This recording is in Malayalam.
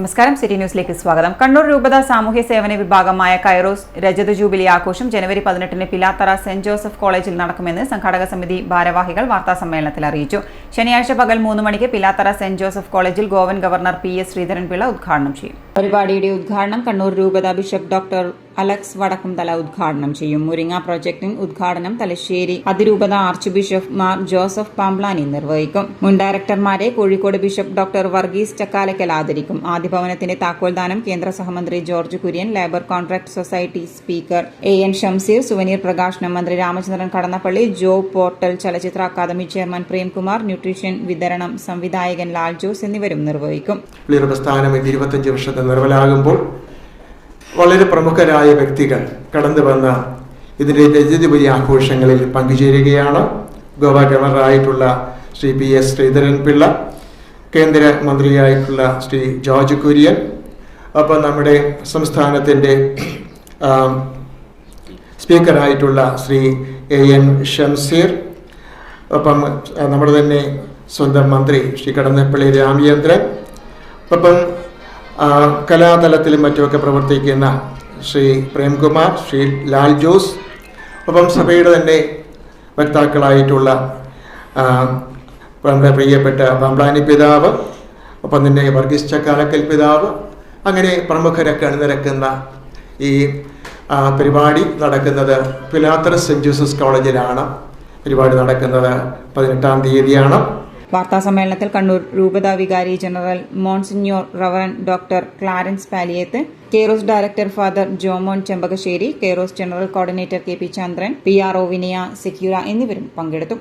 നമസ്കാരം. സിറ്റി ന്യൂസിലേക്ക് സ്വാഗതം. കണ്ണൂർ രൂപത സാമൂഹ്യ സേവന വിഭാഗമായ കൈറോസ് രജത ജൂബിലി ആഘോഷം ജനുവരി 18-ന് പിലാത്തറ സെന്റ് ജോസഫ് കോളേജിൽ നടക്കുമെന്ന് സംഘാടക സമിതി ഭാരവാഹികൾ വാർത്താസമ്മേളനത്തിൽ അറിയിച്ചു. ശനിയാഴ്ച പകൽ 3 മണിക്ക് പിലാത്തറ സെന്റ് ജോസഫ് കോളേജിൽ ഗോവൻ ഗവർണർ PS ശ്രീധരൻപിള്ള ഉദ്ഘാടനം ചെയ്യും. പരിപാടിയുടെ ഉദ്ഘാടനം കണ്ണൂർ രൂപത ബിഷപ്പ് ഡോക്ടർ അലക്സ് വടക്കുംതല ഉദ്ഘാടനം ചെയ്യും. മുരിങ്ങ പ്രൊജക്ടിന് ഉദ്ഘാടനം തലശ്ശേരി അതിരൂപത arch bishop Mar Joseph Pamplany നിർവഹിക്കും. മുൻ ഡയറക്ടർമാരെ കോഴിക്കോട് ബിഷപ്പ് ഡോക്ടർ വർഗീസ് ചക്കാലക്കൽ ആദരിക്കും. ആദ്യ ഭവനത്തിന്റെ താക്കോൽദാനം കേന്ദ്ര സഹമന്ത്രി George Kurian, labour contract society speaker AN Shamseer, souvenir പ്രകാശനം മന്ത്രി രാമചന്ദ്രൻ കടന്നപ്പള്ളി, ജോബ് പോർട്ടൽ, ചലച്ചിത്ര അക്കാദമി ചെയർമാൻ പ്രേംകുമാർ, ന്യൂട്രീഷൻ വിതരണം സംവിധായകൻ ലാൽ ജോസ് എന്നിവരും നിർവഹിക്കും. പ്രസ്ഥാനം 25 വർഷത്തെ നിർവലാകുമ്പോൾ വളരെ പ്രമുഖരായ വ്യക്തികൾ കടന്നു വന്ന ഇതിൻ്റെ രജതജൂബിലി ആഘോഷങ്ങളിൽ പങ്കുചേരുകയാണ്. ഗോവ ഗവർണറായിട്ടുള്ള ശ്രീ PS ശ്രീധരൻപിള്ള, കേന്ദ്ര മന്ത്രിയായിട്ടുള്ള ശ്രീ ജോർജ് കുര്യൻ, ഒപ്പം നമ്മുടെ സംസ്ഥാനത്തിൻ്റെ സ്പീക്കറായിട്ടുള്ള ശ്രീ AN ഷംസീർ, ഒപ്പം നമ്മുടെ തന്നെ സ്വന്തം മന്ത്രി ശ്രീ കടന്നപ്പള്ളി രാമചന്ദ്രൻ, ഒപ്പം കലാതലത്തിലും മറ്റുമൊക്കെ പ്രവർത്തിക്കുന്ന ശ്രീ പ്രേംകുമാർ, ശ്രീ ലാൽ ജോസ്, ഒപ്പം സഭയുടെ തന്നെ വക്താക്കളായിട്ടുള്ള നമ്മുടെ പ്രിയപ്പെട്ട പാംബ്ലാനി പിതാവ്, ഒപ്പം തന്നെ വർഗീസ് ചക്കാലക്കൽ പിതാവ്, അങ്ങനെ പ്രമുഖരൊക്കെ അണിനിരക്കുന്ന ഈ പരിപാടി നടക്കുന്നത് പിലാത്തറ സെന്റ് ജോസഫ് കോളേജിലാണ്. പരിപാടി നടക്കുന്നത് 18-ാം തീയതിയാണ്. വാർത്താസമ്മേളനത്തിൽ കണ്ണൂർ രൂപത വികാരി general monsignor reverend doctor Clarence Paliyath, Kairos director father Jomon Chempakassery, Kairos general coordinator KP Chandran, PRO Vinaya സെക്യൂര എന്നിവരും പങ്കെടുത്തു.